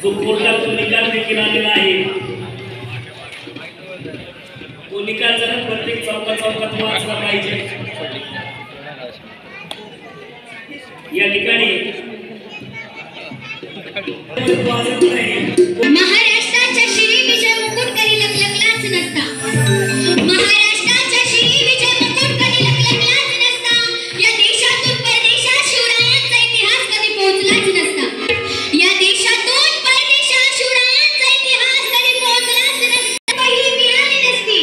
जो कोर्टातून निकाल देखील आलेला आहे, तो निकाल जरा प्रत्येक चौकात वाचला पाहिजे। या ठिकाणी महाराष्ट्राच्या श्री विजय मुकुट कधी लखलखलाच नसता, महाराष्ट्राच्या श्री विजय मुकुट कधी लखलखलाच नसता, या देशातून परदेशात शिवरायांचा इतिहास कधी पोहोचलाच नसता, या देशातून परदेशात शिवरायांचा इतिहास कधी पोहोचलाच नसता, ही मिळाली नसती।